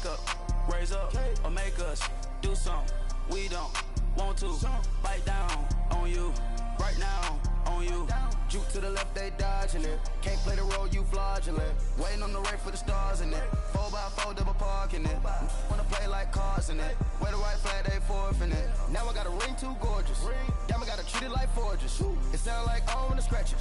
wake up, raise up, or make us do something we don't want to. Bite down on you, right now on you. Juke to the left, they dodging it. Can't play the role, you fraudulent. Waiting on the right for the stars in it. 4x4 double parking it. Wanna play like cars in it. Wear the white flag, they forfeiting it. Now I got a ring too gorgeous. Damn, I gotta treat it like forges. It sound like I wanna scratch it.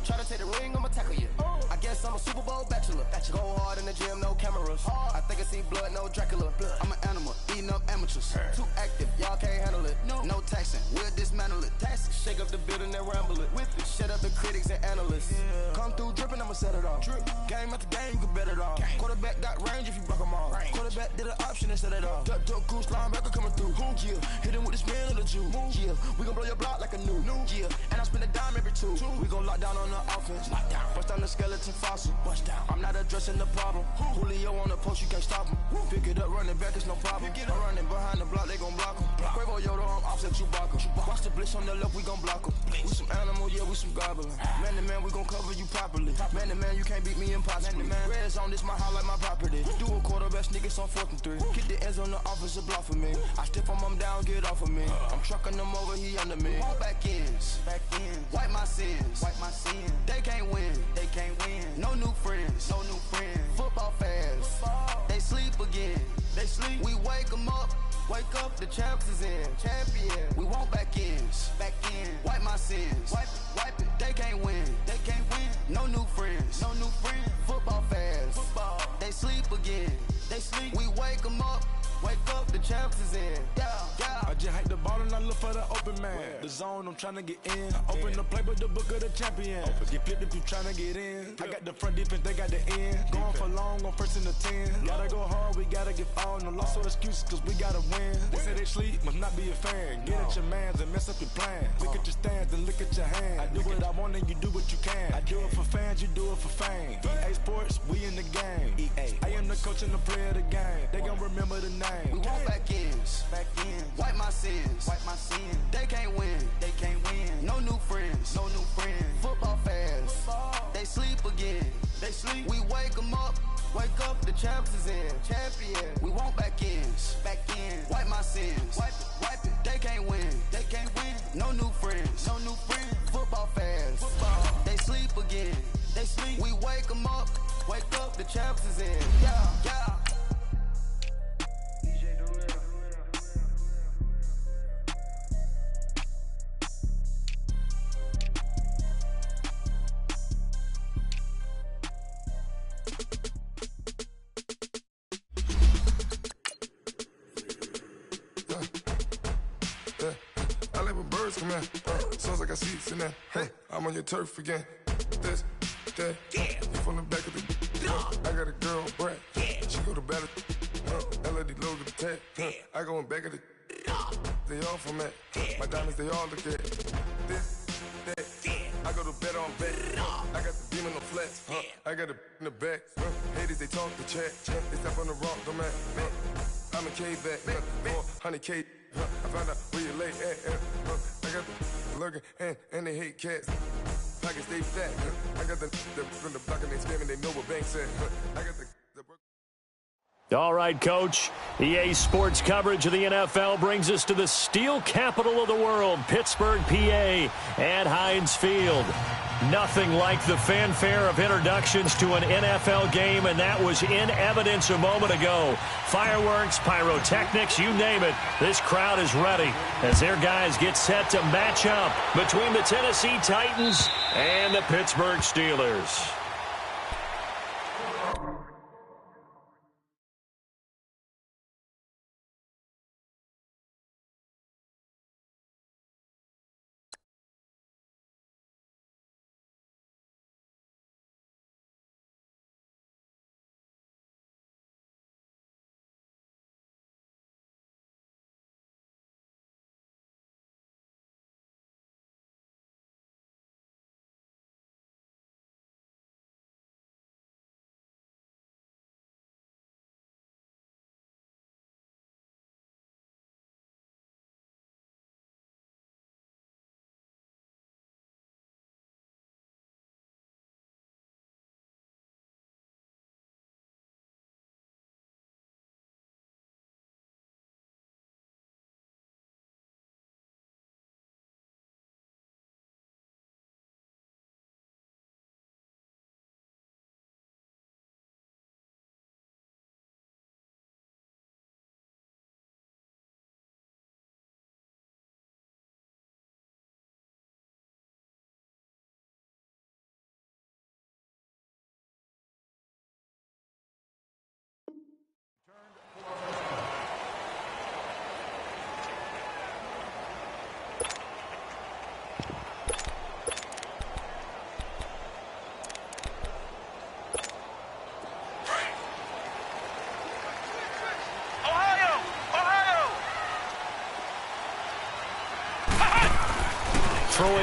Try to take the ring, I'ma tackle you. I guess I'm a Super Bowl bachelor. Go hard in the gym, no cameras. I think I see blood, no Dracula. I'm an animal, eating up amateurs. Too active, y'all can't handle it. No taxing, we'll dismantle it. Shake up the building and ramble it. Shut up the critics and analysts. Come through dripping, I'ma set it off. Game after game, you can bet it off. Quarterback got range if you block them all. Quarterback did an option and set it off. Duck, goose, linebacker coming through. Yeah, hit him with the spin of the Jew. Yeah, we gon' blow your block like a new. Yeah, and I spend a dime every two. We gon' lock down on the offense. Bust down the skeleton fossil. I'm not addressing the problem. Julio on the post, you can't stop him. Pick it up, running back, it's no problem. I'm running behind the block, they gon' block him. Quavo Yoda, I'm offset Chewbacca. Watch the blitz on the left, we gon' block him. We some animal, yeah, we some goblin. Man to man, we gon' cover you properly. Man to man, you can't beat me impossibly. Red zone, this my house like my property. Do a quarterback sneak, it's on 4th and 3. Get the ends on the offensive block for me. I stiff him down, get off of me. I'm trucking them over, he under me. All back ends, wipe my sins, They can't win, No new friends, Football fans, they sleep again. We wake them up. Wake up, the champs is in. Champion. We want back ends. Wipe my sins. Wipe it. They can't win. No new friends. Football fans. They sleep again. We wake them up. Wake up, the champs is in. Yeah. I just hike the ball and I look for the open man. The zone, I'm trying to get in. Open the playbook, the book of the champion. Get flipped if you trying to get in. I got the front defense, they got the end. Going for long, on 1st and the 10. Gotta go hard, we gotta get all. No loss or excuses, cause we gotta win. They say they sleep, must not be a fan. Get at your mans and mess up your plans. Look at your stands and look at your hands. I do what I want and you do what you can. I do it for fans, you do it for fame. EA Sports, we in the game. I am the coach and the player of the game. They gon' remember the name. We want back ends. Wipe my sins. They can't win. No new friends. Football fans. They sleep again. We wake them up. Wake up, the champs is in. Champion. We want back ends. Wipe my sins. Wipe it. They can't win. No new friends. Football fans. They sleep again. We wake them up. Wake up, the champs is in. Yeah. I like when birds come in. Sounds like I see seats in there. Hey, I'm on your turf again. This, that, you from the back of the. I got a girl, Brad. She go to battle. LED logo the tag. I go in back of the. They all from that. My diamonds, they all look at. This, that. I go to bed on bet. I got the demon on flats. I got it in the back. Haters, they talk the chat. They step on the rock, don't man. I'm a K-back. 400K. I found out where you lay at. I got the lurking and they hate cats. Pockets stay fat. I got the from the block and they screaming, they know what banks at. I got the All right, Coach. EA Sports coverage of the NFL brings us to the steel capital of the world, Pittsburgh, PA, at Heinz Field. Nothing like the fanfare of introductions to an NFL game, and that was in evidence a moment ago. Fireworks, pyrotechnics, you name it. This crowd is ready as their guys get set to match up between the Tennessee Titans and the Pittsburgh Steelers.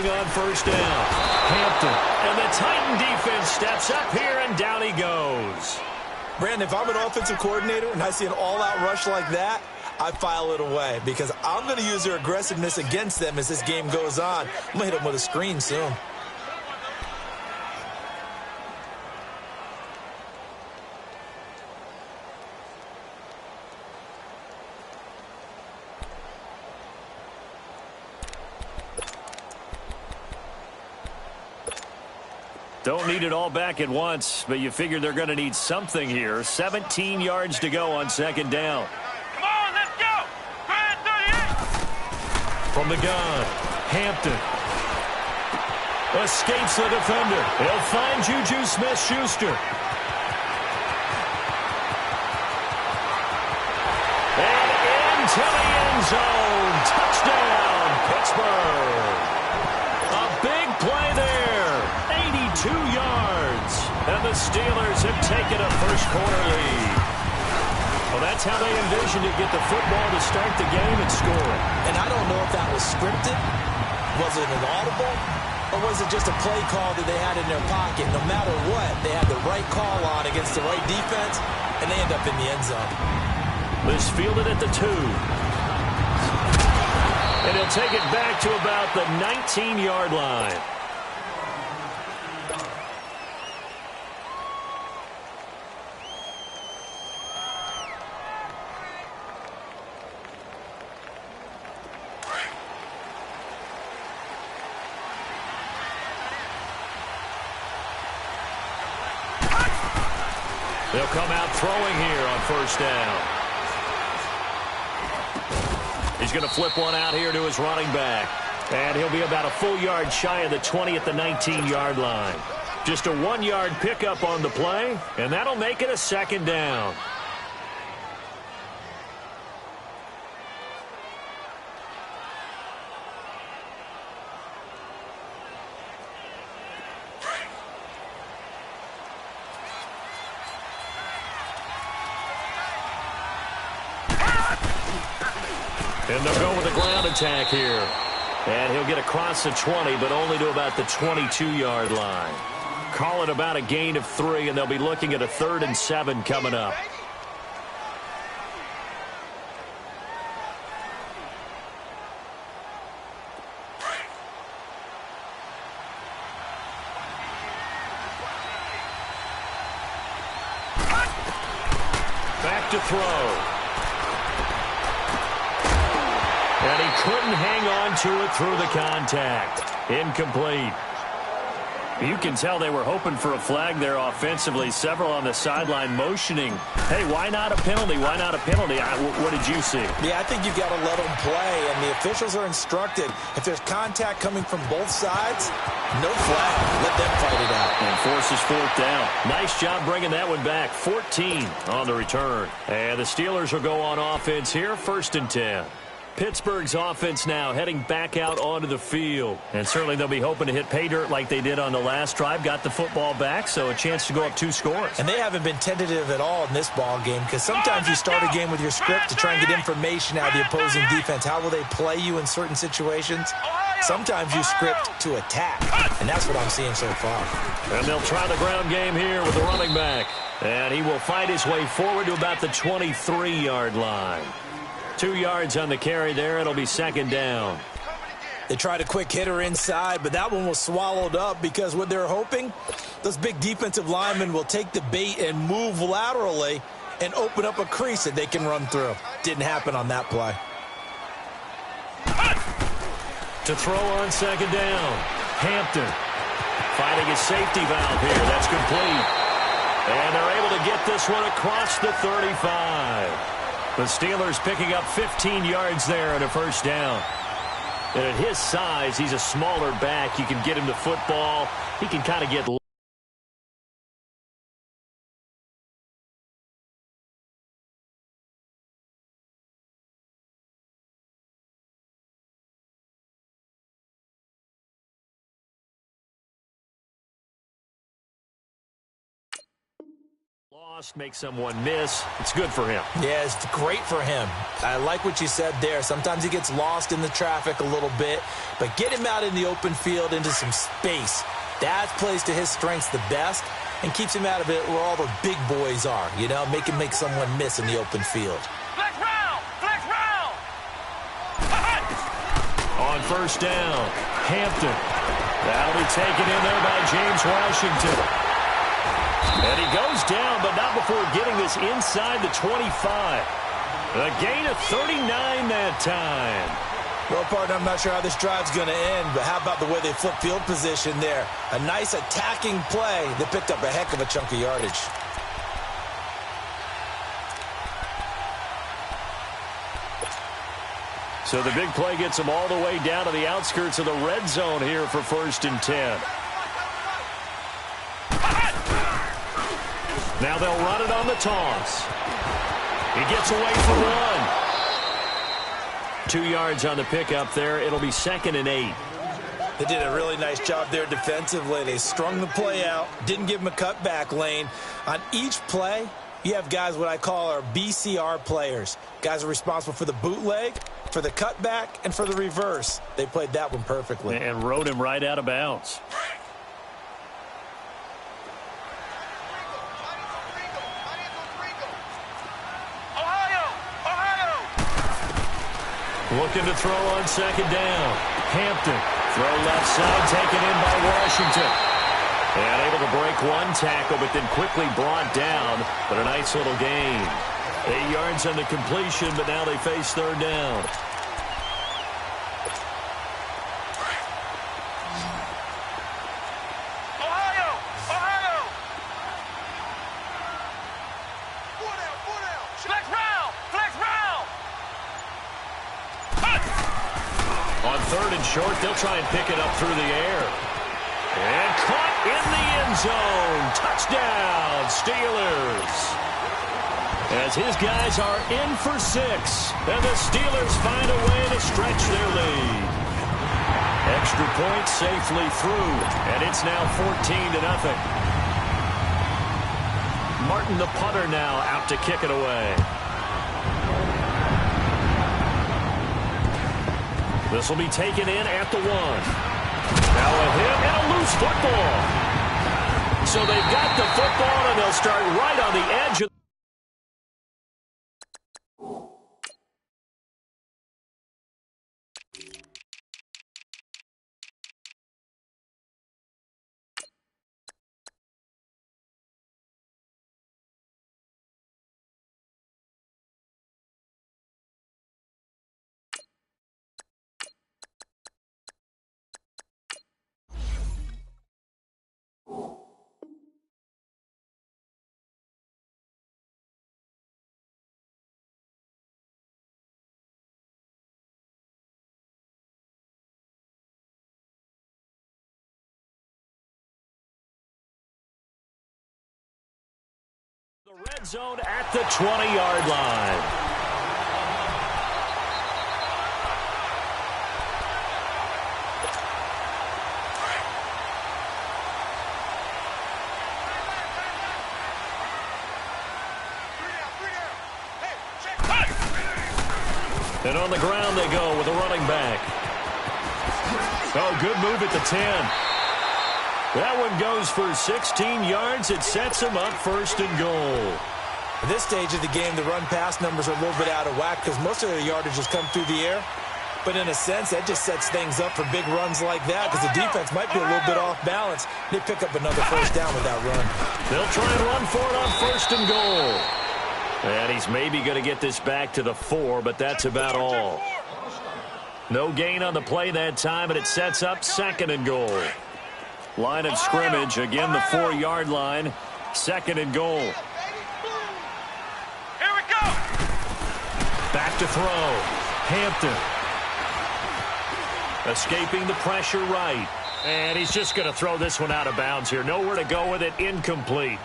on first down. Hampton. And the Titan defense steps up here, and down he goes. Brandon, if I'm an offensive coordinator and I see an all-out rush like that, I file it away because I'm going to use their aggressiveness against them as this game goes on. I'm going to hit them with a screen soon. Don't need it all back at once, but you figure they're going to need something here. 17 yards to go on second down. Come on, let's go! 38! From the gun, Hampton. Escapes the defender. He'll find Juju Smith-Schuster. And into the end zone. Touchdown, Pittsburgh. A big play there. 82 yards. And the Steelers have taken a first-quarter lead. Well, that's how they envisioned it, get the football to start the game and score. And I don't know if that was scripted. Was it an audible? Or was it just a play call that they had in their pocket? No matter what, they had the right call on against the right defense, and they end up in the end zone. This fielded at the 2. And he'll take it back to about the 19-yard line. They'll come out throwing here on first down. He's going to flip one out here to his running back. And he'll be about a full yard shy of the 20 at the 19-yard line. Just a 1-yard pickup on the play, and that'll make it a second down. And they'll go with a ground attack here. And he'll get across the 20, but only to about the 22-yard line. Call it about a gain of 3, and they'll be looking at a 3rd and 7 coming up. Back to throw. And he couldn't hang on to it through the contact. Incomplete. You can tell they were hoping for a flag there offensively. Several on the sideline motioning. Hey, why not a penalty? Why not a penalty? What did you see? Yeah, I think you've got to let them play, and the officials are instructed. If there's contact coming from both sides, no flag. Let them fight it out. And forces 4th down. Nice job bringing that one back. 14 on the return. And the Steelers will go on offense here. 1st and 10. Pittsburgh's offense now heading back out onto the field. And certainly they'll be hoping to hit pay dirt like they did on the last drive. Got the football back, so a chance to go up 2 scores. And they haven't been tentative at all in this ball game because sometimes you start a game with your script to try and get information out of the opposing defense. How will they play you in certain situations? Sometimes you script to attack, and that's what I'm seeing so far. And they'll try the ground game here with the running back. And he will fight his way forward to about the 23-yard line. 2 yards on the carry there. It'll be 2nd down. They tried a quick hitter inside, but that one was swallowed up because what they're hoping, those big defensive linemen will take the bait and move laterally and open up a crease that they can run through. Didn't happen on that play. To throw on 2nd down. Hampton finding his safety valve here. That's complete. And they're able to get this one across the 35. The Steelers picking up 15 yards there and a 1st down. And at his size, he's a smaller back. You can get him the football. He can kind of get... lost, make someone miss. It's good for him. Yeah, it's great for him. I like what you said there. Sometimes he gets lost in the traffic a little bit, but get him out in the open field into some space. That plays to his strengths the best and keeps him out of it where all the big boys are, you know, make someone miss in the open field. Flex round! Flex round! On first down, Hampton. That'll be taken in there by James Washington. And he goes down, but not before getting this inside the 25. A gain of 39 that time. Well, partner, I'm not sure how this drive's going to end, but how about the way they flip field position there? A nice attacking play that picked up a heck of a chunk of yardage. So the big play gets them all the way down to the outskirts of the red zone here for 1st and 10. Now they'll run it on the toss. He gets away for one. 2 yards on the pickup there. It'll be 2nd and 8. They did a really nice job there defensively. They strung the play out, didn't give him a cutback lane. On each play, you have guys what I call our BCR players. Guys are responsible for the bootleg, for the cutback, and for the reverse. They played that one perfectly. And rode him right out of bounds. Looking to throw on 2nd down. Hampton. Throw left side, taken in by Washington. And able to break one tackle, but then quickly brought down. But a nice little gain. 8 yards on the completion, but now they face 3rd down. On 3rd and short, they'll try and pick it up through the air. And caught in the end zone. Touchdown, Steelers. As his guys are in for 6. And the Steelers find a way to stretch their lead. Extra point safely through. And it's now 14-0. Martin, the punter, now out to kick it away. This will be taken in at the 1. Now a hit and a loose football. So they've got the football, and they'll start right on the edge of the red zone at the 20-yard line. And on the ground they go with a running back. Oh, good move at the 10. That one goes for 16 yards. It sets him up 1st and goal. At this stage of the game, the run-pass numbers are a little bit out of whack because most of their yardage has come through the air. But in a sense, that just sets things up for big runs like that because the defense might be a little bit off balance. They pick up another 1st down with that run. They'll try and run for it on 1st and goal. And he's maybe going to get this back to the 4, but that's about all. No gain on the play that time, and it sets up 2nd and goal. Line of scrimmage, again the 4-yard line. 2nd and goal. Here we go. Back to throw. Hampton. Escaping the pressure right. And he's just going to throw this one out of bounds here. Nowhere to go with it. Incomplete.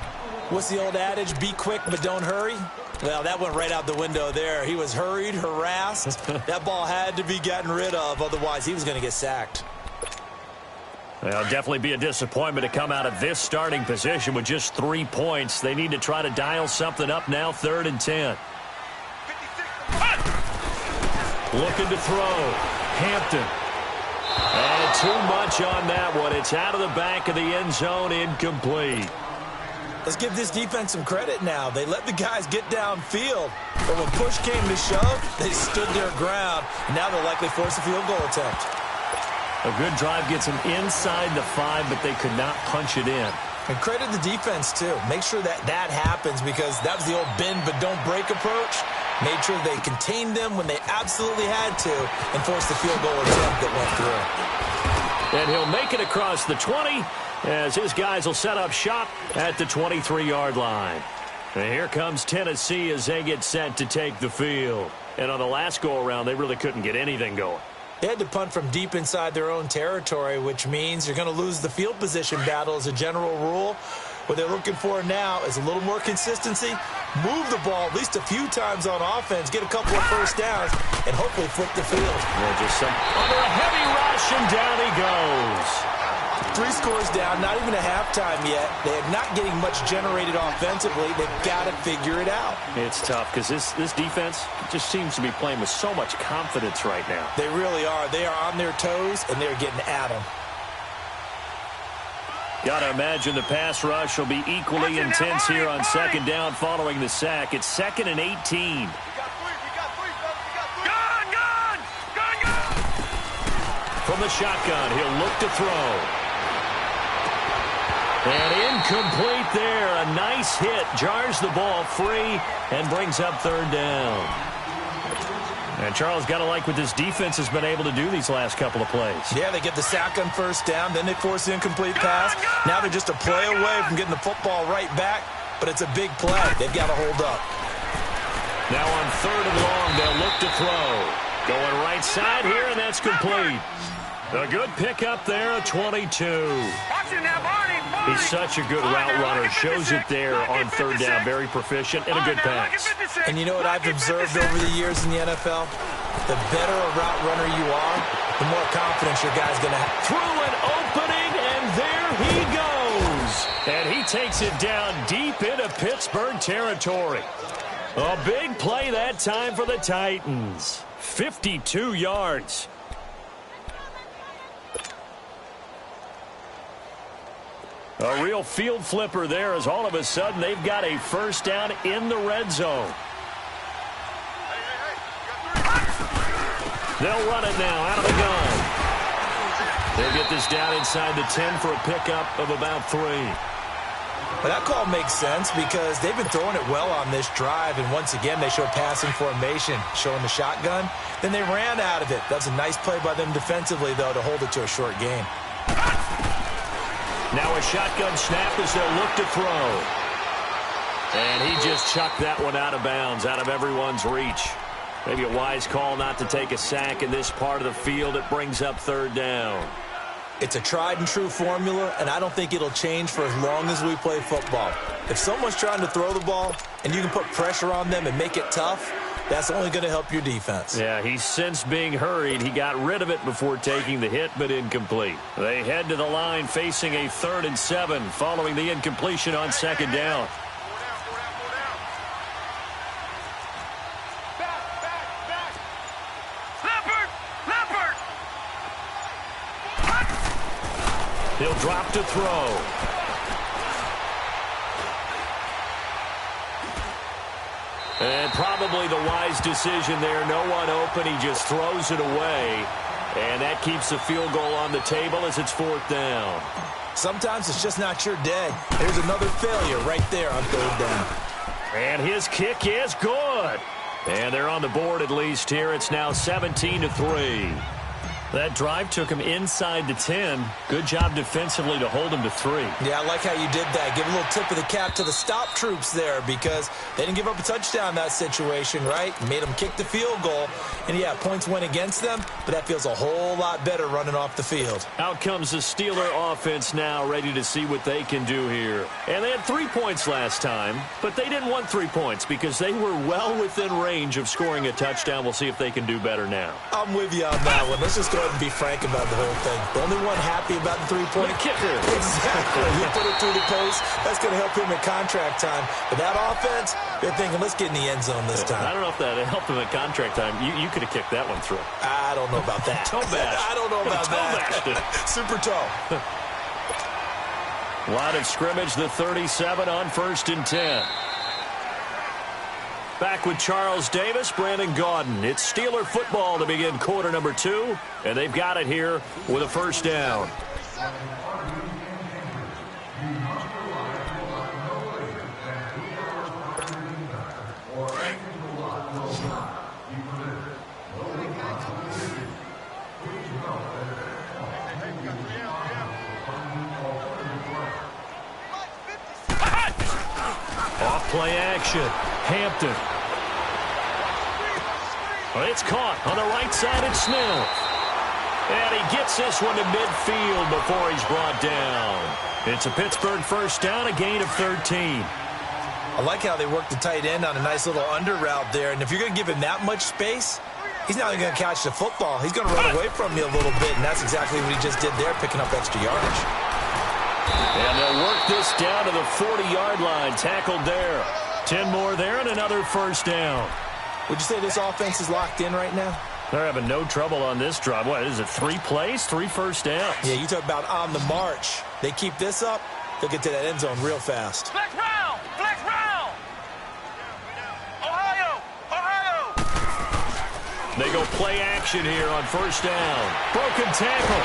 What's the old adage? Be quick, but don't hurry. Well, that went right out the window there. He was hurried, harassed. That ball had to be gotten rid of. Otherwise, he was going to get sacked. Well, definitely be a disappointment to come out of this starting position with just 3 points. They need to try to dial something up now, 3rd and 10. Looking to throw. Hampton. And too much on that one. It's out of the back of the end zone, incomplete. Let's give this defense some credit now. They let the guys get downfield, but when push came to shove, they stood their ground. Now they'll likely force a field goal attempt. A good drive gets them inside the 5, but they could not punch it in. And credit the defense, too. Make sure that happens, because that was the old bend but don't break approach. Made sure they contained them when they absolutely had to and forced the field goal attempt that went through. And he'll make it across the 20 as his guys will set up shop at the 23-yard line. And here comes Tennessee as they get set to take the field. And on the last go-around, they really couldn't get anything going. They had to punt from deep inside their own territory, which means you're going to lose the field position battle as a general rule. What they're looking for now is a little more consistency, move the ball at least a few times on offense, get a couple of first downs, and hopefully flip the field. Yeah, just under a heavy rush, and down he goes. 3 scores down, not even a halftime yet. They're not getting much generated offensively. They've got to figure it out. It's tough because this defense just seems to be playing with so much confidence right now. They really are. They are on their toes, and they're getting at them. Got to imagine the pass rush will be equally intense here on 2nd down following the sack. It's 2nd and 18. From the shotgun, he'll look to throw. And incomplete there. A nice hit. Jars the ball free and brings up 3rd down. And Charles, got to like what this defense has been able to do these last couple of plays. Yeah, they get the sack on 1st down, then they force the incomplete pass. Now they're just a play away from getting the football right back, but it's a big play. They've got to hold up. Now on 3rd and long, they'll look to throw. Going right side here, and that's complete. A good pickup there, a 22. He's such a good route runner. Shows it there on 3rd down. Very proficient and a good pass. And you know what I've observed over the years in the NFL? The better a route runner you are, the more confidence your guy's going to have. Through an opening, and there he goes. And he takes it down deep into Pittsburgh territory. A big play that time for the Titans. 52 yards. A real field flipper there as all of a sudden they've got a 1st down in the red zone. They'll run it now out of the gun. They'll get this down inside the 10 for a pickup of about 3. But that call makes sense because they've been throwing it well on this drive, and once again they show passing formation, showing the shotgun. Then they ran out of it. That's a nice play by them defensively, though, to hold it to a short game. Now a shotgun snap as they'll look to throw. And he just chucked that one out of bounds, out of everyone's reach. Maybe a wise call not to take a sack in this part of the field. It brings up 3rd down. It's a tried-and-true formula, and I don't think it'll change for as long as we play football. If someone's trying to throw the ball and you can put pressure on them and make it tough, that's only going to help your defense. Yeah, he's since being hurried. He got rid of it before taking the hit, but incomplete. They head to the line facing a 3rd and 7 following the incompletion on 2nd down. He'll drop to throw. And probably the wise decision there. No one open. He just throws it away. And that keeps the field goal on the table as it's 4th down. Sometimes it's just not your day. Here's another failure right there on 3rd down. And his kick is good. And they're on the board at least here. It's now 17-3. That drive took him inside the 10. Good job defensively to hold him to 3. Yeah, I like how you did that. Give a little tip of the cap to the stop troops there because they didn't give up a touchdown in that situation, right? Made them kick the field goal. And, yeah, points went against them, but that feels a whole lot better running off the field. Out comes the Steeler offense now, ready to see what they can do here. And they had 3 points last time, but they didn't want 3 points because they were well within range of scoring a touchdown. We'll see if they can do better now. I'm with you on that one. Let's just go ahead and be frank about the whole thing. The only one happy about the three-point kicker. Exactly. He put it through the post. That's going to help him in contract time. But that offense, they're thinking, let's get in the end zone this time. I don't know if that helped him in contract time. You could have kicked that one through. I don't know about that. Toe bash. I don't know about that. Super toe. Line of scrimmage, the 37 on 1st and 10. Back with Charles Davis, Brandon Gaudin. It's Steeler football to begin quarter number 2, and they've got it here with a first down. Off play action. Hampton. Well, it's caught on the right side. It's Smith. And he gets this one to midfield before he's brought down. It's a Pittsburgh first down, a gain of 13. I like how they work the tight end on a nice little under route there. And if you're going to give him that much space, he's not going to catch the football. He's going to run away from you a little bit, and that's exactly what he just did there, picking up extra yardage. And they'll work this down to the 40-yard line. Tackled there. 10 more there and another first down. Would you say this offense is locked in right now? They're having no trouble on this drive. What is it, 3 plays, 3 first downs? Yeah, you talk about on the march. They keep this up, they'll get to that end zone real fast. Flex round! Flex round! Ohio! Ohio! They go play action here on first down. Broken tackle.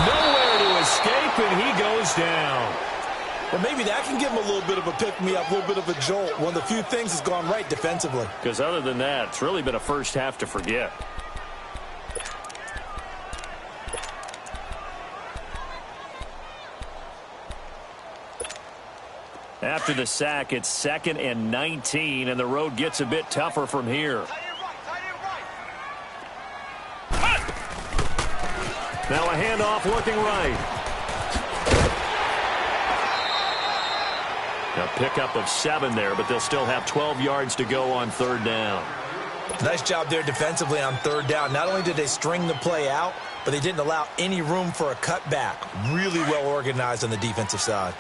Nowhere to escape, and he goes down. Well, maybe that can give him a little bit of a pick-me-up, a little bit of a jolt. One of the few things that's gone right defensively. Because other than that, it's really been a first half to forget. After the sack, it's 2nd and 19, and the road gets a bit tougher from here. Now a handoff looking right. A pickup of 7 there, but they'll still have 12 yards to go on 3rd down. Nice job there defensively on 3rd down. Not only did they string the play out, but they didn't allow any room for a cutback. Really well organized on the defensive side.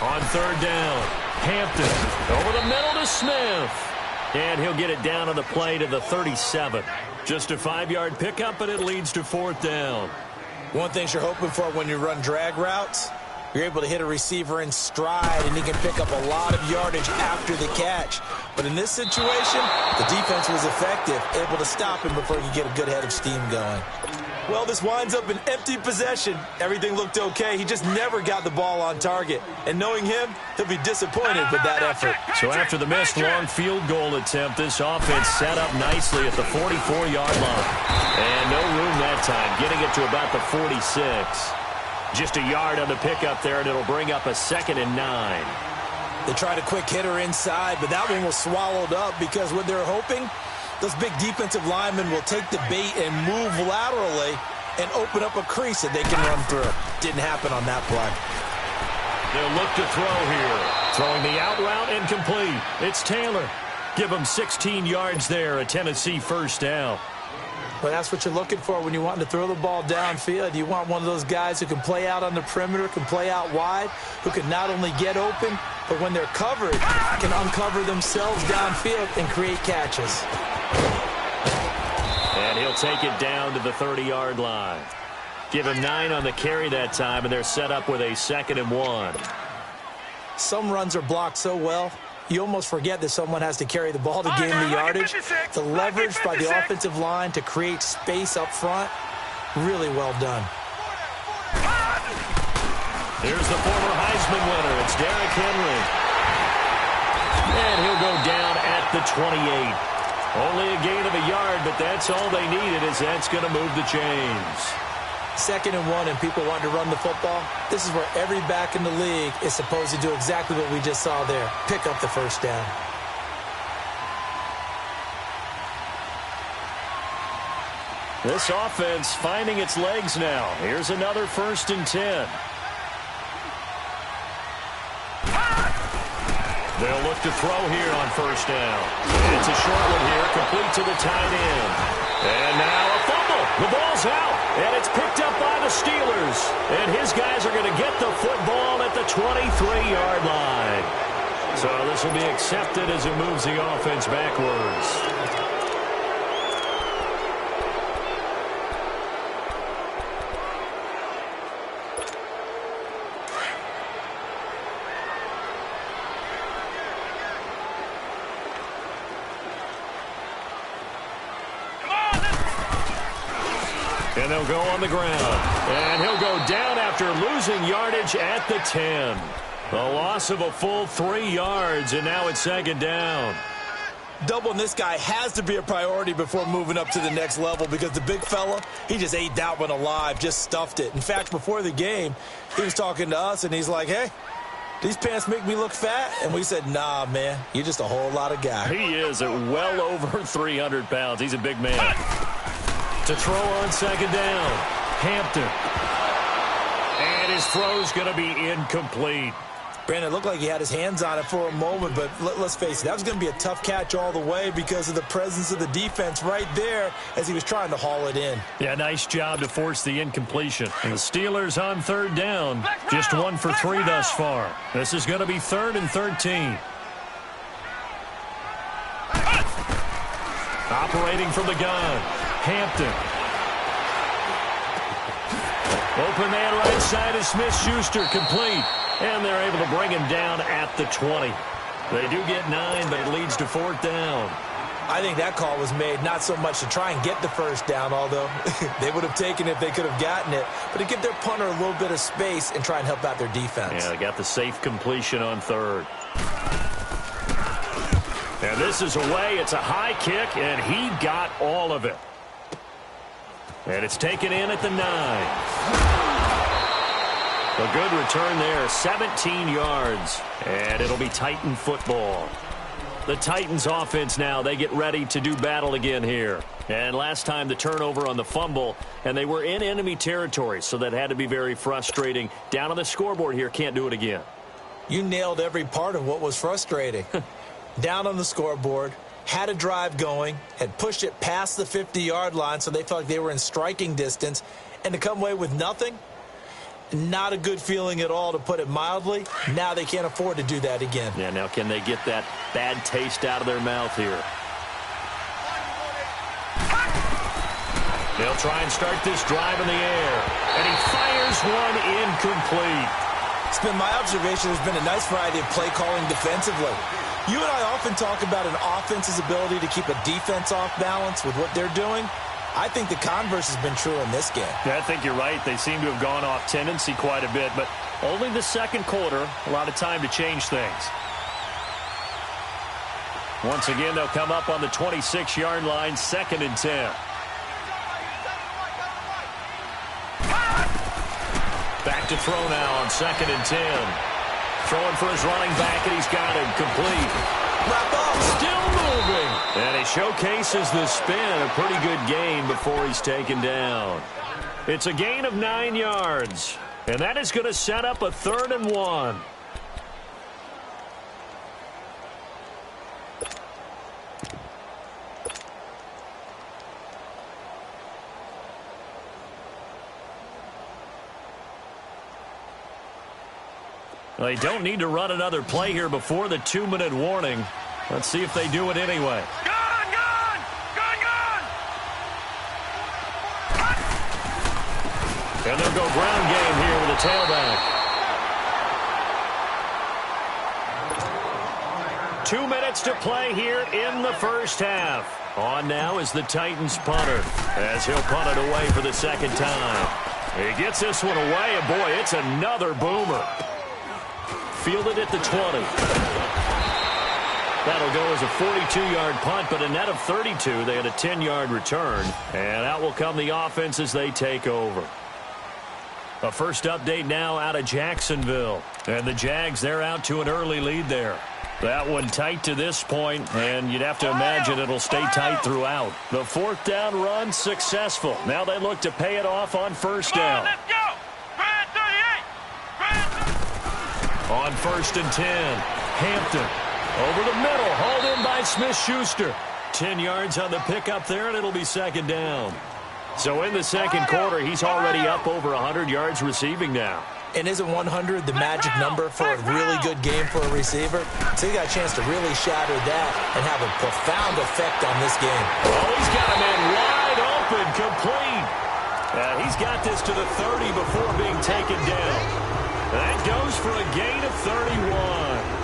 On 3rd down, Hampton over the middle to Smith. And he'll get it down on the play to the 37. Just a 5-yard pickup, but it leads to 4th down. One thing you're hoping for when you run drag routes, you're able to hit a receiver in stride, and he can pick up a lot of yardage after the catch. But in this situation, the defense was effective, able to stop him before he could get a good head of steam going. Well, this winds up an empty possession. Everything looked okay. He just never got the ball on target. And knowing him, he'll be disappointed with that effort. So after the missed long field goal attempt, this offense set up nicely at the 44-yard line. And no room that time, getting it to about the 46. Just a yard on the pickup there, and it'll bring up a 2nd and 9. They tried a quick hitter inside, but that one was swallowed up because what they're hoping, those big defensive linemen will take the bait and move laterally and open up a crease that they can run through. Didn't happen on that play. They'll look to throw here. Throwing the out route incomplete. It's Taylor. Give him 16 yards there, a Tennessee first down. Well, that's what you're looking for when you want to throw the ball downfield. You want one of those guys who can play out on the perimeter, can play out wide, who can not only get open, but when they're covered, can uncover themselves downfield and create catches. And he'll take it down to the 30-yard line. Give him 9 on the carry that time, and they're set up with a 2nd and 1. Some runs are blocked so well, you almost forget that someone has to carry the ball to gain the yardage. The leverage by the offensive line to create space up front, really well done. Here's the former Heisman winner. It's Derrick Henry. And he'll go down at the 28. Only a gain of a yard, but that's all they needed, as that's going to move the chains. 2nd and 1, and people want to run the football. This is where every back in the league is supposed to do exactly what we just saw there. Pick up the first down. This offense finding its legs now. Here's another 1st and 10. They'll look to throw here on first down. It's a short one here, complete to the tight end. And now a fumble. The ball's out, and it's picked up by the Steelers. And his guys are going to get the football at the 23-yard line. So this will be accepted as it moves the offense backwards. And they'll go on the ground. And he'll go down after losing yardage at the 10. A loss of a full 3 yards, and now it's second down. Doubling this guy has to be a priority before moving up to the next level because the big fella, he just ate that one alive, just stuffed it. In fact, before the game, he was talking to us, and he's like, hey, these pants make me look fat? And we said, nah, man, you're just a whole lot of guy. He is at well over 300 pounds. He's a big man. To throw on second down, Hampton. And his throw's going to be incomplete. Brandon, it looked like he had his hands on it for a moment, but let's face it, that was going to be a tough catch all the way because of the presence of the defense right there as he was trying to haul it in. Yeah, nice job to force the incompletion. And the Steelers on third down, just 1 for 3 thus far. This is going to be 3rd and 13. Operating from the gun, Hampton. Open man right side is Smith-Schuster, complete. And they're able to bring him down at the 20. They do get 9, but it leads to 4th down. I think that call was made not so much to try and get the first down, although they would have taken it if they could have gotten it, but to give their punter a little bit of space and try and help out their defense. Yeah, they got the safe completion on 3rd. And this is away. It's a high kick, and he got all of it. And it's taken in at the 9. A good return there, 17 yards, and it'll be Titan football. The Titans offense now, they get ready to do battle again here. And last time the turnover on the fumble, and they were in enemy territory, so that had to be very frustrating. Down on the scoreboard here, can't do it again. You nailed every part of what was frustrating. Down on the scoreboard, had a drive going, had pushed it past the 50-yard line, so they felt like they were in striking distance, and to come away with nothing, not a good feeling at all, to put it mildly. Now they can't afford to do that again. Yeah, now can they get that bad taste out of their mouth here? They'll try and start this drive in the air, and he fires one incomplete. It's been my observation there's been a nice variety of play calling defensively. You and I often talk about an offense's ability to keep a defense off balance with what they're doing. I think the converse has been true in this game. Yeah, I think you're right. They seem to have gone off tendency quite a bit, but only the second quarter, a lot of time to change things. Once again, they'll come up on the 26-yard line, 2nd and 10. Back to throw now on 2nd and 10. Throwing for his running back, and he's got him complete. Still moving. And he showcases the spin. A pretty good gain before he's taken down. It's a gain of 9 yards. And that is going to set up a 3rd and 1. They don't need to run another play here before the 2-minute warning. Let's see if they do it anyway. Gun! Gun! Gun! Gun! And they'll go ground game here with a tailback. 2 minutes to play here in the first half. On now is the Titans punter, as he'll punt it away for the 2nd time. He gets this one away, and boy, it's another boomer. Fielded at the 20. That'll go as a 42-yard punt, but a net of 32. They had a 10-yard return, and out will come the offense as they take over. A first update now out of Jacksonville. And the Jags, they're out to an early lead there. That one tight to this point, and you'd have to imagine it'll stay tight throughout. The 4th down run successful. Now they look to pay it off on first down. Let's go! Brand 38! On 1st and 10, Hampton. Over the middle, hauled in by Smith-Schuster. 10 yards on the pickup there, and it'll be second down. So in the second quarter, he's already up over 100 yards receiving now. And isn't 100 the magic number for a really good game for a receiver? So he got a chance to really shatter that and have a profound effect on this game. Oh, he's got a man wide open, complete. He's got this to the 30 before being taken down. That goes for a gain of 31.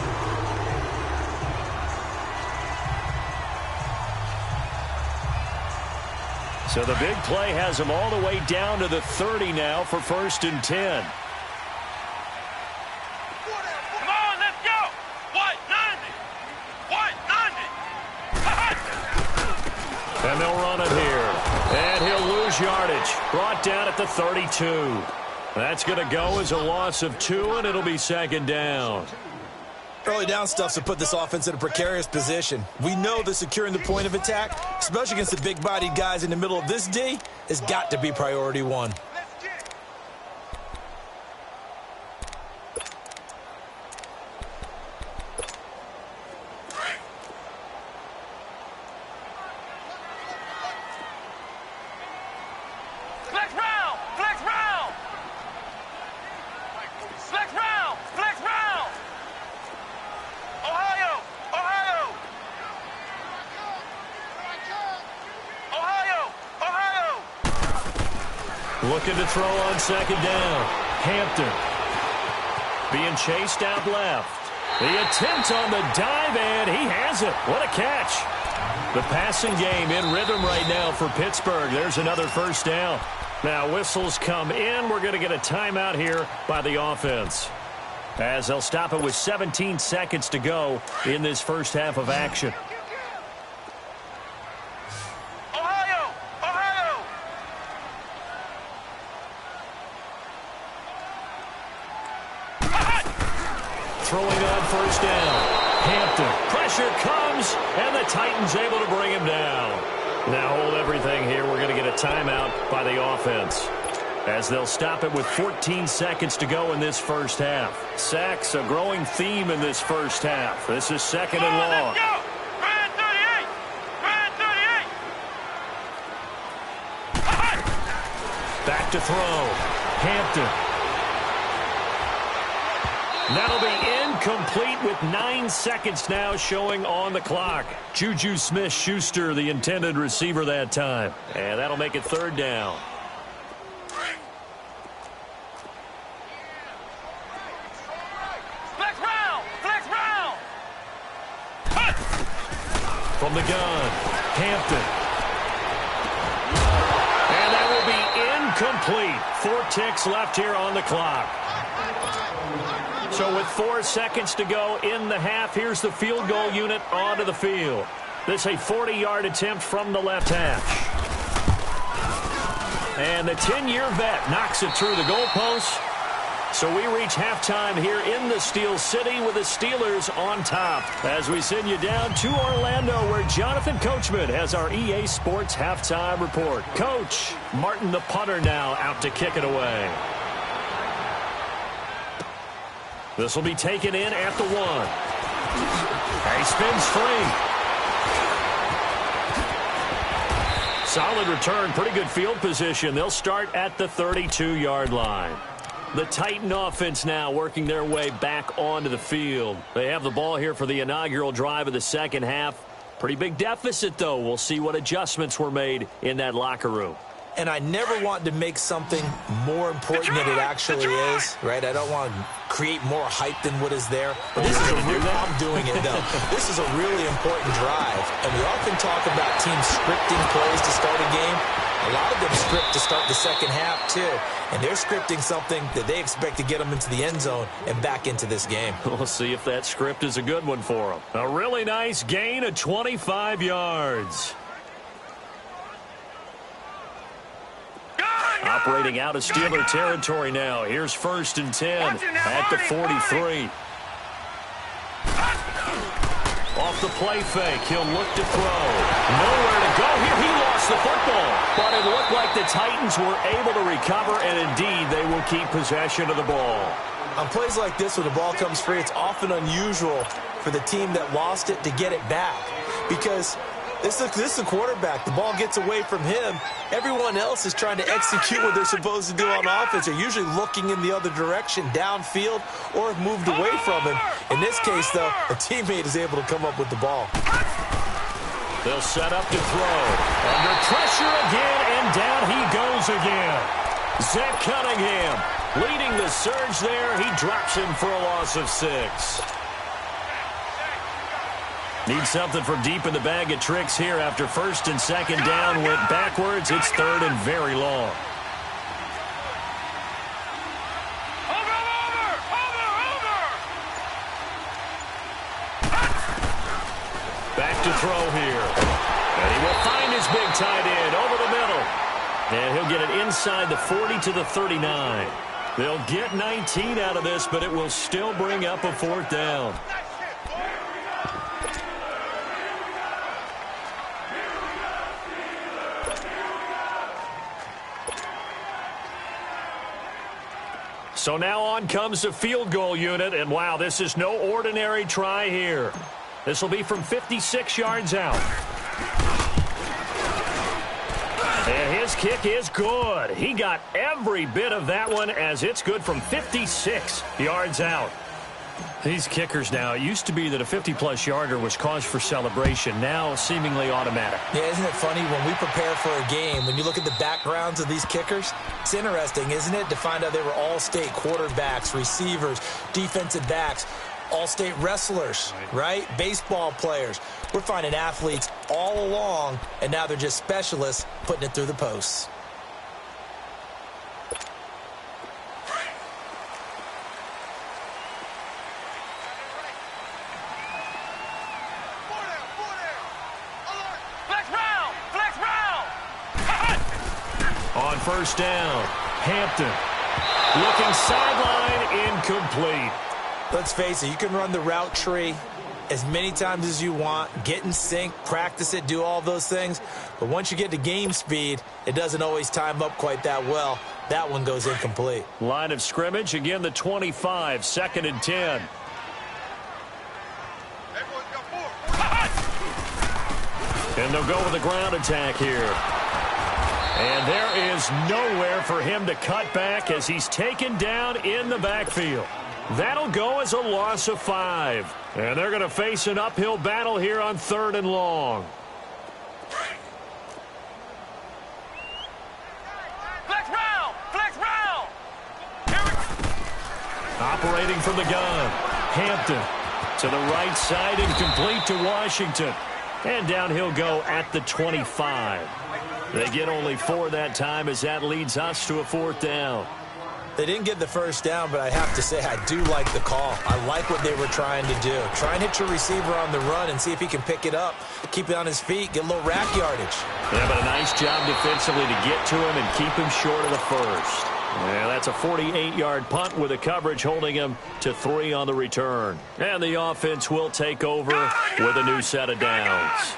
So the big play has him all the way down to the 30 now for 1st and 10. Come on, let's go. White 90. White 90. And they'll run it here. And he'll lose yardage. Brought down at the 32. That's going to go as a loss of 2, and it'll be second down. Early down stuff to put this offense in a precarious position. We know that securing the point of attack, especially against the big-bodied guys in the middle of this D, has got to be priority one. Flex round. Flex round. Flex round. Flex round. Ohio. Ohio. Ohio. Ohio. Looking to throw on second down. Hampton being chased out left. The attempt on the dive, and he has it. What a catch. The passing game in rhythm right now for Pittsburgh. There's another first down. Now whistles come in. We're going to get a timeout here by the offense, as they'll stop it with 17 seconds to go in this first half of action. Ohio. Ohio. Throwing on first down. Hampton. Pressure comes, and the Titans able to bring him down. Now hold everything here. We're going to get a timeout by the offense, as they'll stop it with 14 seconds to go in this first half. Sacks, a growing theme in this first half. This is second and long. Let's go. Brand 38. Brand 38. Back to throw. Hampton. That'll be incomplete with 9 seconds now showing on the clock. Juju Smith-Schuster, the intended receiver that time. And that'll make it third down. Flex round. Flex round. From the gun, Hampton. And that will be incomplete. 4 ticks left here on the clock. So with 4 seconds to go in the half, here's the field goal unit onto the field. This is a 40-yard attempt from the left hash. And the 10-year vet knocks it through the goalpost. So we reach halftime here in the Steel City with the Steelers on top, as we send you down to Orlando, where Jonathan Coachman has our EA Sports halftime report. Coach, Martin the punter now out to kick it away. This will be taken in at the 1. He spins free. Solid return, pretty good field position. They'll start at the 32-yard line. The Titan offense now working their way back onto the field. They have the ball here for the inaugural drive of the second half. Pretty big deficit, though. We'll see what adjustments were made in that locker room. And I never want to make something more important than it actually is, right? I don't want to create more hype than what is there. But this is I'm doing it, though. This is a really important drive. And we often talk about teams scripting plays to start a game. A lot of them script to start the second half, too. And they're scripting something that they expect to get them into the end zone and back into this game. We'll see if that script is a good one for them. A really nice gain of 25 yards. Operating out of Steeler territory now. Here's 1st and 10 at the 43. Off the play fake, he'll look to throw. Nowhere to go here. He lost the football. But it looked like the Titans were able to recover, and indeed they will keep possession of the ball. On plays like this, when the ball comes free, it's often unusual for the team that lost it to get it back. Because this is the quarterback. The ball gets away from him. Everyone else is trying to execute what they're supposed to do on offense. They're usually looking in the other direction, downfield, or have moved away from him. In this case, though, a teammate is able to come up with the ball. They'll set up to throw. Under pressure again, and down he goes again. Zach Cunningham leading the surge there. He drops him for a loss of 6. Need something from deep in the bag of tricks here after first and second down went backwards. It's third and very long. Back to throw here. And he will find his big tight end over the middle. And he'll get it inside the 40 to the 39. They'll get 19 out of this, but it will still bring up a 4th down. So now on comes the field goal unit, and wow, this is no ordinary try here. This will be from 56 yards out. And his kick is good. He got every bit of that one as it's good from 56 yards out. These kickers now, it used to be that a 50-plus yarder was cause for celebration. Now seemingly automatic. Yeah, isn't it funny when we prepare for a game, when you look at the backgrounds of these kickers, it's interesting, isn't it, to find out they were all-state quarterbacks, receivers, defensive backs, all-state wrestlers, right? Baseball players. We're finding athletes all along, and now they're just specialists putting it through the posts. On first down, Hampton looking sideline, incomplete. Let's face it, you can run the route tree as many times as you want, get in sync, practice it, do all those things. But once you get to game speed, it doesn't always time up quite that well. That one goes incomplete. Line of scrimmage, again the 25, 2nd and 10. And they'll go with the ground attack here. And there is nowhere for him to cut back as he's taken down in the backfield. That'll go as a loss of 5. And they're going to face an uphill battle here on 3rd and long. Flex round! Flex round! Operating from the gun. Hampton to the right side, incomplete to Washington. And down he'll go at the 25. They get only 4 that time as that leads us to a 4th down. They didn't get the first down, but I have to say I do like the call. I like what they were trying to do. Try and hit your receiver on the run and see if he can pick it up, keep it on his feet, get a little rack yardage. Yeah, but a nice job defensively to get to him and keep him short of the first. Yeah, that's a 48-yard punt with a coverage holding him to 3 on the return. And the offense will take over with a new set of downs.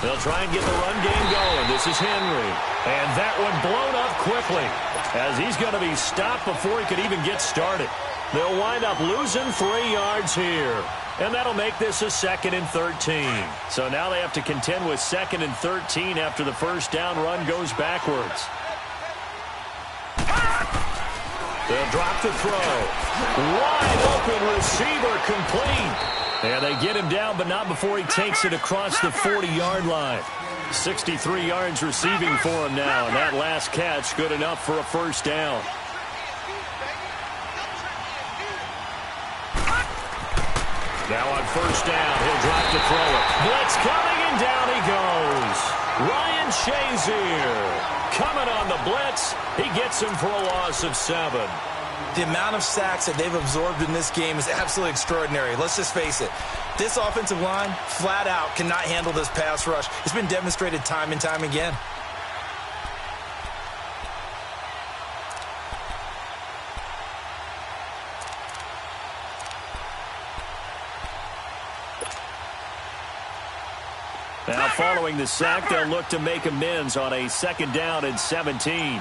They'll try and get the run game going. This is Henry. And that one blown up quickly as he's going to be stopped before he could even get started. They'll wind up losing 3 yards here. And that'll make this a 2nd and 13. So now they have to contend with 2nd and 13 after the first down run goes backwards. They'll drop the throw. Wide open receiver complete. And they get him down, but not before he takes it across the 40-yard line. 63 yards receiving for him now, and that last catch good enough for a first down. Now on first down, he'll drop to throw it. Blitz coming, and down he goes. Ryan Shazier coming on the blitz. He gets him for a loss of 7. The amount of sacks that they've absorbed in this game is absolutely extraordinary. Let's just face it. This offensive line, flat out, cannot handle this pass rush. It's been demonstrated time and time again. Now following following the sack, they'll look to make amends on a 2nd down and 17.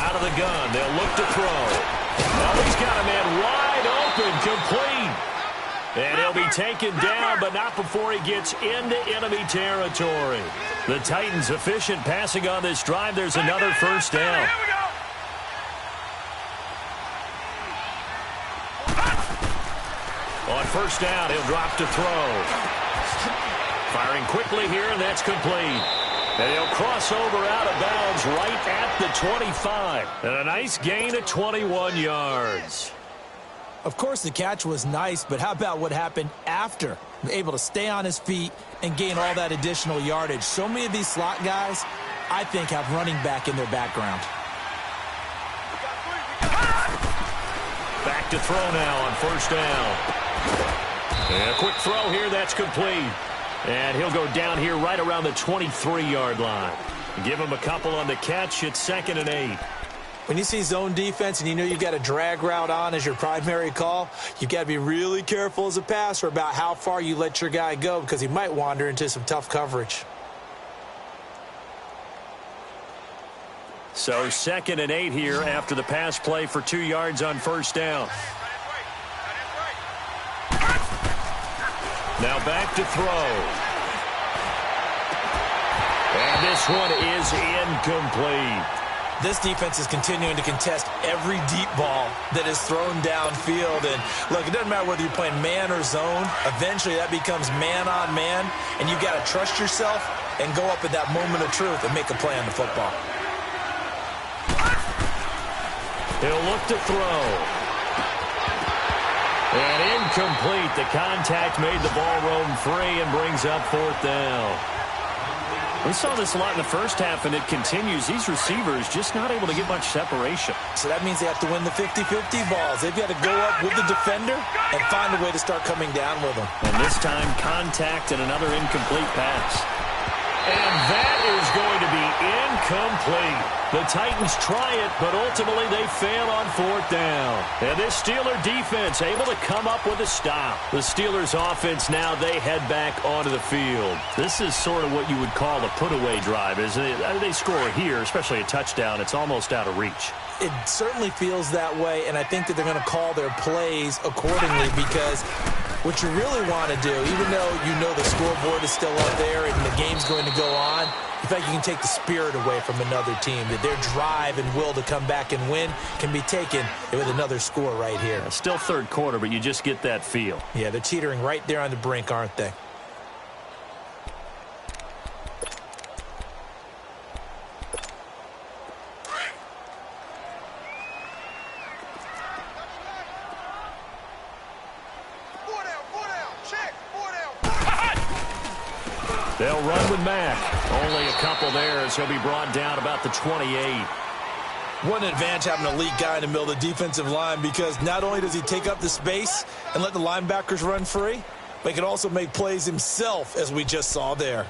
Out of the gun, they'll look to throw. Oh, he's got a man wide open, complete. And he'll be taken down, but not before he gets into enemy territory. The Titans efficient passing on this drive. There's another 1st down. Here we go. On 1st down, he'll drop to throw. Firing quickly here, and that's complete. And he'll cross over out of bounds right at the 25. And a nice gain of 21 yards. Of course, the catch was nice, but how about what happened after? Able to stay on his feet and gain all that additional yardage. So many of these slot guys, I think, have running back in their background. Back to throw now on 1st down. And a quick throw here, that's complete. And he'll go down here right around the 23-yard line. Give him a couple on the catch. It's 2nd and 8. When you see zone defense and you know you've got a drag route on as your primary call, you've got to be really careful as a passer about how far you let your guy go because he might wander into some tough coverage. So 2nd and 8 here after the pass play for 2 yards on 1st down. Now back to throw. And this one is incomplete. This defense is continuing to contest every deep ball that is thrown downfield. And, look, it doesn't matter whether you're playing man or zone. Eventually, that becomes man-on-man, and you've got to trust yourself and go up at that moment of truth and make a play on the football. He'll look to throw. And incomplete. The contact made the ball roam free and brings up 4th down. We saw this a lot in the first half, and it continues. These receivers just not able to get much separation. So that means they have to win the 50-50 balls. They've got to go up with the defender and find a way to start coming down with them. And this time, contact and another incomplete pass. And that is going to be incomplete. The Titans try it, but ultimately they fail on 4th down. And this Steeler defense able to come up with a stop. The Steelers offense now, they head back onto the field. This is sort of what you would call a put-away drive, isn't it? They score here, especially a touchdown. It's almost out of reach. It certainly feels that way, and I think that they're going to call their plays accordingly because what you really want to do, even though you know the scoreboard is still up there and the game's going to go on, in fact, you can take the spirit away from another team, that their drive and will to come back and win can be taken with another score right here. Still 3rd quarter, but you just get that feel. Yeah, they're teetering right there on the brink, aren't they? They'll run with Mack. Only a couple there as he'll be brought down about the 28. What an advantage having an elite guy in the middle of the defensive line because not only does he take up the space and let the linebackers run free, but he can also make plays himself, as we just saw there.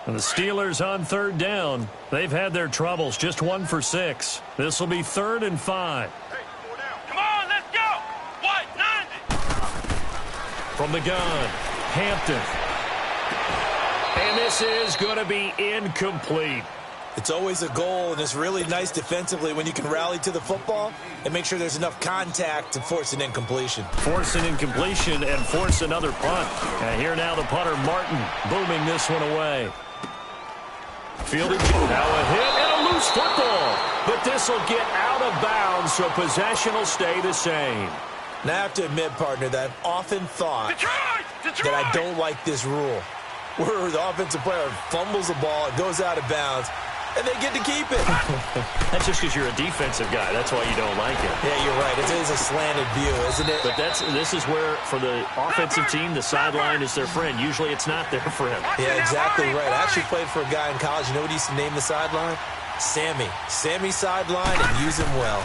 And the Steelers on 3rd down. They've had their troubles, just 1 for 6. This will be 3rd and 5. Come on, let's go. What? 90. From the gun, Hampton. And this is going to be incomplete. It's always a goal, and it's really nice defensively when you can rally to the football and make sure there's enough contact to force an incompletion. Force an incompletion and force another punt. And here now the punter, Martin, booming this one away. Fielded, now a hit and a loose football. But this will get out of bounds, so possession will stay the same. Now, I have to admit, partner, that I've often thought that I don't like this rule, where the offensive player fumbles the ball, it goes out of bounds, and they get to keep it. That's just because you're a defensive guy. That's why you don't like it. Yeah, you're right. It is a slanted view, isn't it? But this is where, for the offensive team, the sideline is their friend. Usually it's not their friend. Yeah, exactly right. I actually played for a guy in college. You know what he used to name the sideline? Sammy. Sammy sideline, and use him well.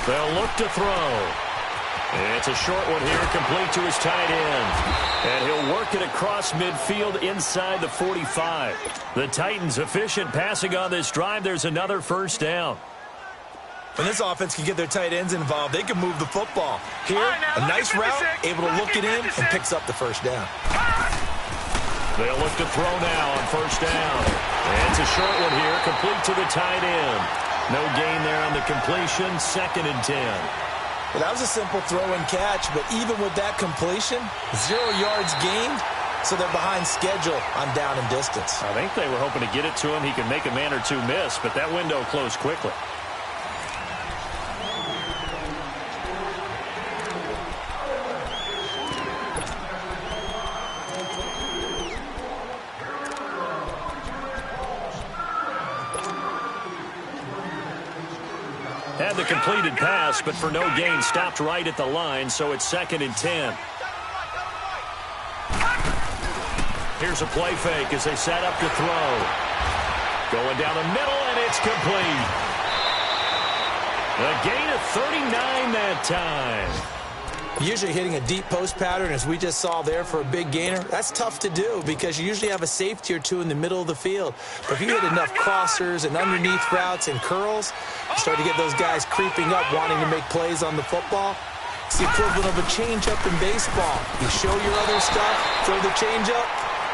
They'll look to throw. It's a short one here, complete to his tight end. And he'll work it across midfield inside the 45. The Titans efficient passing on this drive. There's another first down. When this offense can get their tight ends involved, they can move the football. Here, a nice route, able to look it in, and picks up the first down. They'll look to throw now on first down. And it's a short one here, complete to the tight end. No gain there on the completion, 2nd and 10. Well, that was a simple throw and catch, but even with that completion, 0 yards gained, so they're behind schedule on down and distance. I think they were hoping to get it to him. He could make a man or two miss, but that window closed quickly. Had the completed pass, but for no gain, stopped right at the line, so it's 2nd and 10. Here's a play fake as they set up to throw. Going down the middle, and it's complete. A gain of 39 that time. Usually hitting a deep post pattern, as we just saw there for a big gainer, that's tough to do because you usually have a safety or two in the middle of the field. But if you hit enough crossers and underneath routes and curls, you start to get those guys creeping up, wanting to make plays on the football. It's the equivalent of a changeup in baseball. You show your other stuff, throw the changeup,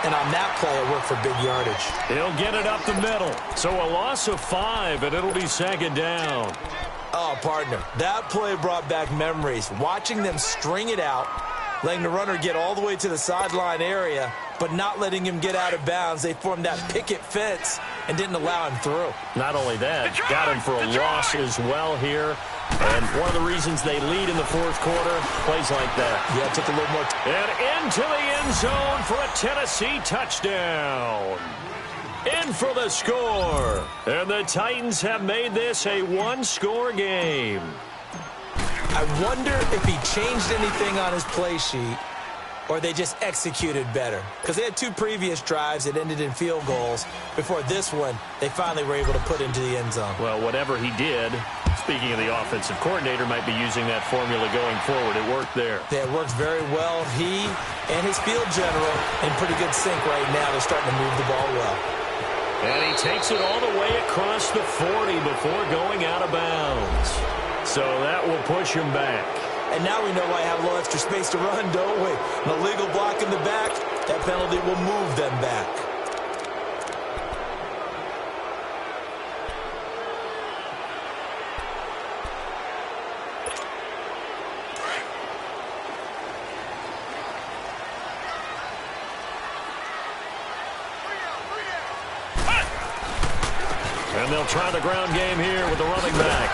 and on that play, it worked for big yardage. He'll get it up the middle. So a loss of 5, and it'll be 2nd down. Oh, partner, that play brought back memories. Watching them string it out, letting the runner get all the way to the sideline area, but not letting him get out of bounds. They formed that picket fence and didn't allow him through. Not only that, got him for a loss as well here. And one of the reasons they lead in the 4th quarter, plays like that. Yeah, it took a little more time. And into the end zone for a Tennessee touchdown. In for the score. And the Titans have made this a 1-score game. I wonder if he changed anything on his play sheet or they just executed better. Because they had 2 previous drives that ended in field goals. Before this one, they finally were able to put into the end zone. Well, whatever he did, speaking of the offensive coordinator, might be using that formula going forward. It worked there. Yeah, it worked very well. He and his field general in pretty good sync right now. They're starting to move the ball well. And he takes it all the way across the 40 before going out of bounds. So that will push him back. And now we know why I have a little extra space to run, don't we? An illegal block in the back, that penalty will move them back. And they'll try the ground game here with the running back.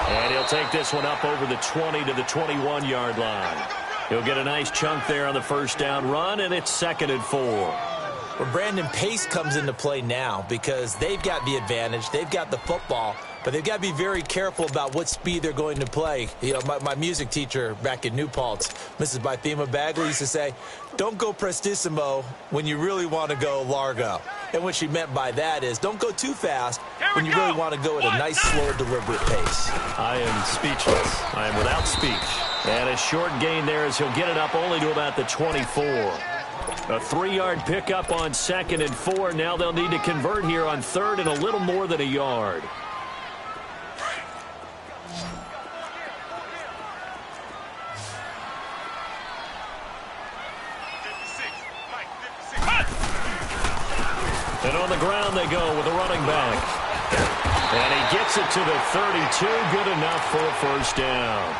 And he'll take this one up over the 20 to the 21-yard line. He'll get a nice chunk there on the first down run, and it's 2nd and 4. Well, Brandon, pace comes into play now because they've got the advantage. They've got the football, but they've got to be very careful about what speed they're going to play. You know, my music teacher back in New Paltz, Mrs. Bythema Bagley, used to say, don't go prestissimo when you really want to go largo. And what she meant by that is don't go too fast when you really want to go at a nice, slow, deliberate pace. I am speechless. I am without speech. And a short gain there as he'll get it up only to about the 24. A 3-yard pickup on 2nd and 4. Now they'll need to convert here on 3rd and a little more than a yard. And on the ground they go with a running back. And he gets it to the 32. Good enough for a first down.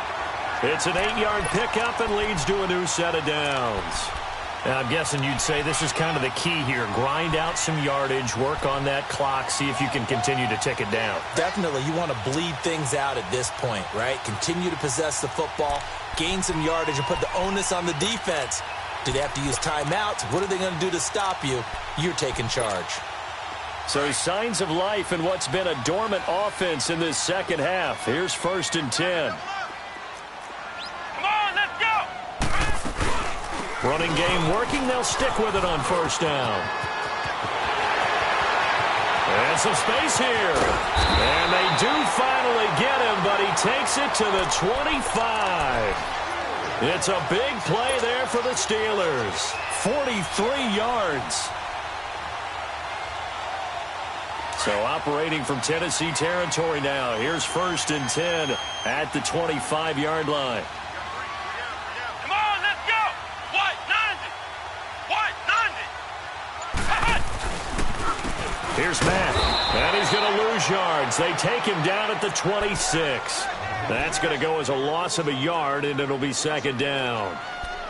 It's an 8-yard pickup and leads to a new set of downs. And I'm guessing you'd say this is kind of the key here. Grind out some yardage, work on that clock, see if you can continue to tick it down. Definitely. You want to bleed things out at this point, right? Continue to possess the football, gain some yardage, and put the onus on the defense. Do they have to use timeouts? What are they going to do to stop you? You're taking charge. So signs of life in what's been a dormant offense in this second half. Here's 1st and 10. Come on, let's go! Running game working. They'll stick with it on first down. And some space here. And they do finally get him, but he takes it to the 25. It's a big play there for the Steelers. 43 yards. So operating from Tennessee territory now. Here's 1st and 10 at the 25-yard line. Come on, let's go. What? 90. What? 90. Here's Matt. And he's going to lose yards. They take him down at the 26. That's going to go as a loss of a yard, and it'll be 2nd down.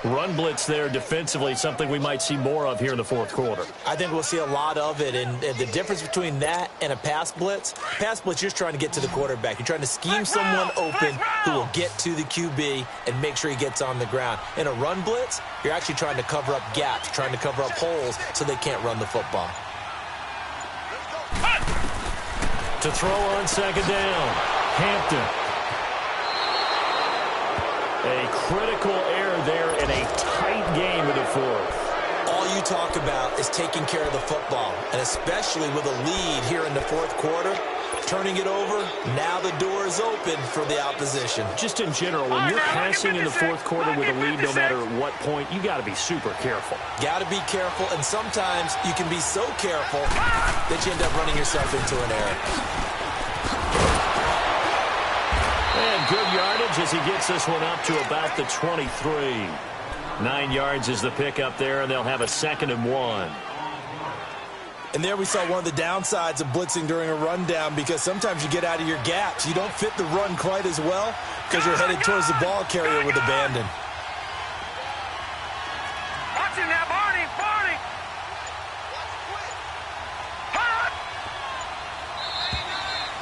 Run blitz there defensively, something we might see more of here in the 4th quarter. I think we'll see a lot of it, and the difference between that and a pass blitz, you're just trying to get to the quarterback. You're trying to scheme someone open who will get to the QB and make sure he gets on the ground. In a run blitz, you're actually trying to cover up gaps, trying to cover up holes so they can't run the football. To throw on 2nd down, Hampton. A critical error there in a tight game in the 4th. All you talk about is taking care of the football, and especially with a lead here in the 4th quarter, turning it over, now the door is open for the opposition. Just in general, when you're passing in the 4th quarter with a lead, no matter what point, you got to be super careful. Got to be careful, and sometimes you can be so careful that you end up running yourself into an error. And good yardage as he gets this one up to about the 23. 9 yards is the pickup there, and they'll have a 2nd and 1. And there we saw one of the downsides of blitzing during a rundown, because sometimes you get out of your gaps. You don't fit the run quite as well because you're headed towards the ball carrier with abandon. Watch him now, Barney.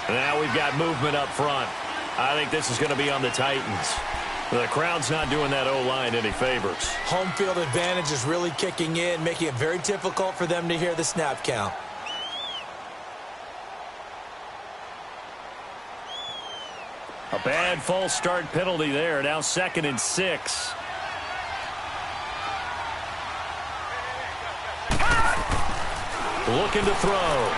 Now we've got movement up front. I think this is going to be on the Titans. The crowd's not doing that O-line any favors. Home field advantage is really kicking in, making it very difficult for them to hear the snap count. A bad false start penalty there. Now 2nd and 6. Looking to throw.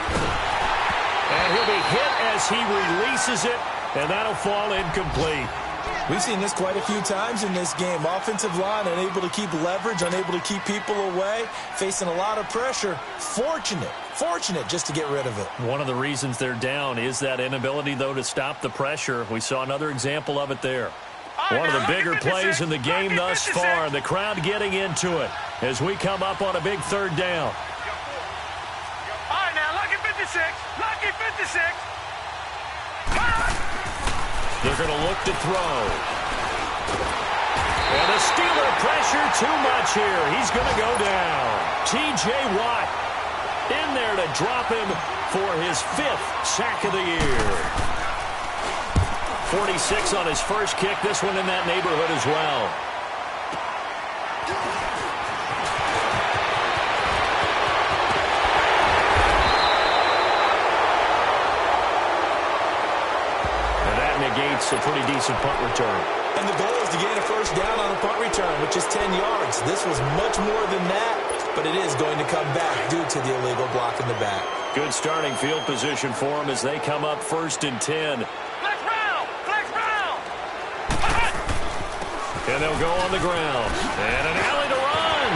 And he'll be hit as he releases it, and that'll fall incomplete. We've seen this quite a few times in this game. Offensive line unable to keep leverage, unable to keep people away, facing a lot of pressure. Fortunate just to get rid of it. One of the reasons they're down is that inability, though, to stop the pressure. We saw another example of it there. One of the bigger plays in the game thus far. The crowd getting into it as we come up on a big 3rd down. All right, now, lucky 56. Lucky 56. They're going to look to throw. And the Steeler pressure too much here. He's going to go down. T.J. Watt in there to drop him for his 5th sack of the year. 46 on his first kick. This one in that neighborhood as well. Negates a pretty decent punt return. And the goal is to gain a 1st down on a punt return, which is 10 yards. This was much more than that, but it is going to come back due to the illegal block in the back. Good starting field position for them as they come up 1st and 10. Flex round. And they'll go on the ground. And an alley to run.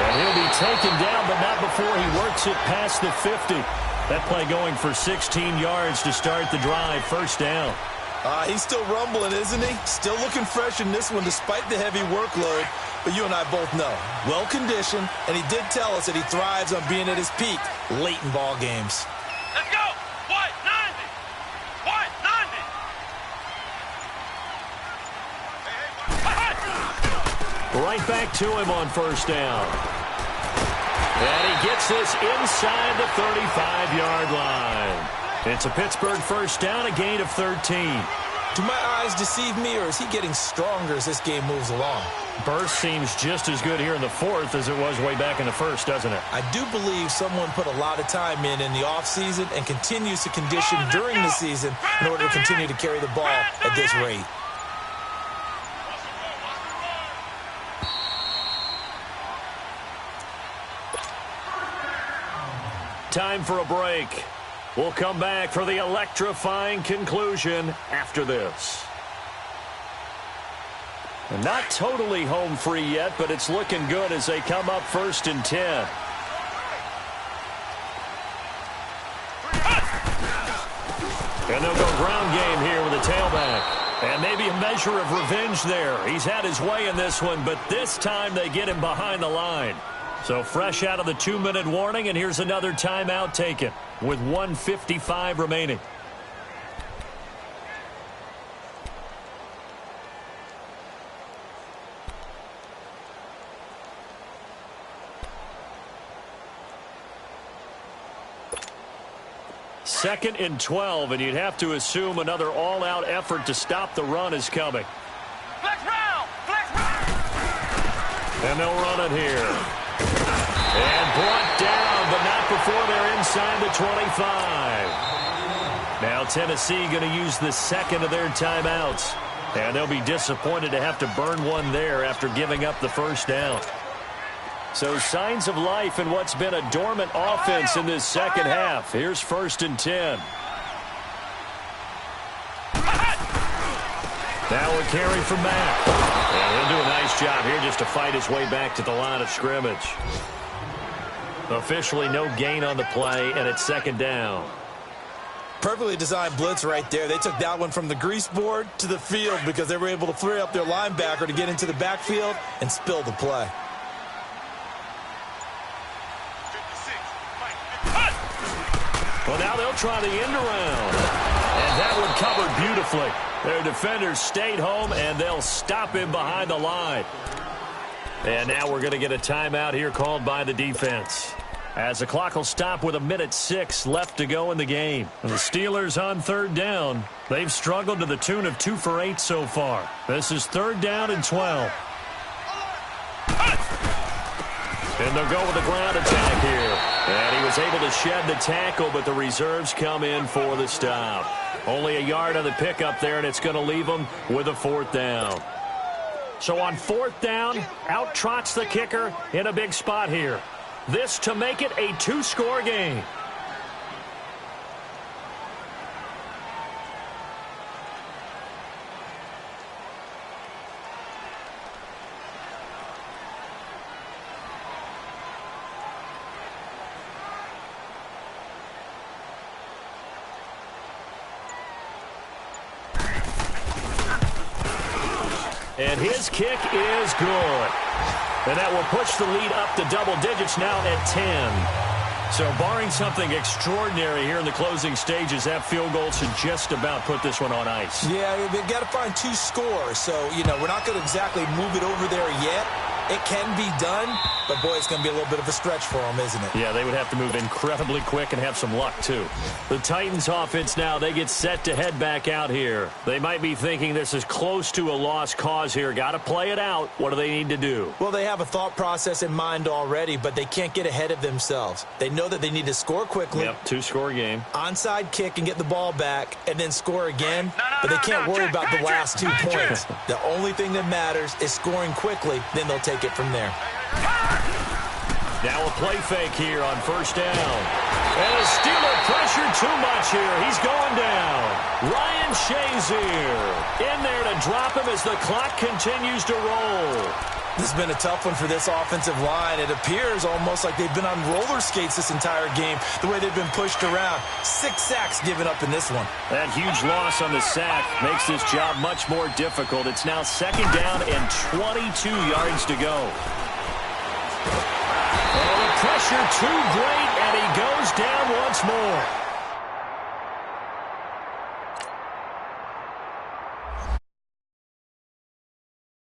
And he'll be taken down, but not before he works it past the 50. That play going for 16 yards to start the drive. 1st down. He's still rumbling, isn't he? Still looking fresh in this one despite the heavy workload. But you and I both know, well-conditioned, and he did tell us that he thrives on being at his peak late in ball games. Let's go. What? 90. What? 90. Right back to him on 1st down. And he gets this inside the 35-yard line. It's a Pittsburgh 1st down, a gain of 13. Do my eyes deceive me, or is he getting stronger as this game moves along? Burst seems just as good here in the 4th as it was way back in the 1st, doesn't it? I do believe someone put a lot of time in the offseason and continues to condition during the season in order to continue to carry the ball at this rate. Time for a break. We'll come back for the electrifying conclusion after this. And not totally home free yet, but it's looking good as they come up 1st and 10. And they'll go ground game here with a tailback. And maybe a measure of revenge there. He's had his way in this one, but this time they get him behind the line. So fresh out of the 2-minute warning, and here's another timeout taken with 1:55 remaining. Second and 12, and you'd have to assume another all-out effort to stop the run is coming. Flex round! Flex round! And they'll run it here. And brought down, but not before they're inside the 25. Now Tennessee going to use the second of their timeouts. And they'll be disappointed to have to burn one there after giving up the first down. So signs of life in what's been a dormant offense in this second half. Here's 1st and 10. Now a carry from Mack. And he'll do a nice job here just to fight his way back to the line of scrimmage. Officially no gain on the play, and it's 2nd down. Perfectly designed blitz right there. They took that one from the grease board to the field because they were able to free up their linebacker to get into the backfield and spill the play. Well, now they'll try the end around. And that one covered beautifully. Their defenders stayed home, and they'll stop him behind the line. And now we're going to get a timeout here called by the defense, as the clock will stop with 1:06 left to go in the game. And the Steelers on 3rd down. They've struggled to the tune of 2 for 8 so far. This is 3rd down and 12. And they'll go with the ground attack here. And he was able to shed the tackle, but the reserves come in for the stop. Only a yard on the pickup there, and it's going to leave them with a 4th down. So on 4th down, out trots the kicker in a big spot here. This to make it a 2-score game. And his kick is good. And that will push the lead up to double digits now at 10. So barring something extraordinary here in the closing stages, that field goal should just about put this one on ice. Yeah, they've got to find 2 scores. So, we're not going to exactly move it over there yet. It can be done, but, boy, it's going to be a little bit of a stretch for them, isn't it? Yeah, they would have to move incredibly quick and have some luck, too. The Titans offense now, they get set to head back out here. They might be thinking this is close to a lost cause here. Got to play it out. What do they need to do? Well, they have a thought process in mind already, but they can't get ahead of themselves. They know that they need to score quickly. Yep, 2-score game. Onside kick and get the ball back and then score again, but they can't worry about the last 2 points. The only thing that matters is scoring quickly, then they'll take it from there. Now a play fake here on 1st down. And a Steeler pressure too much here. He's going down. Ryan Shazier in there to drop him as the clock continues to roll. This has been a tough one for this offensive line. It appears almost like they've been on roller skates this entire game, the way they've been pushed around. 6 sacks given up in this one. That huge loss on the sack makes this job much more difficult. It's now 2nd down and 22 yards to go. Oh, the pressure too great, and he goes down once more.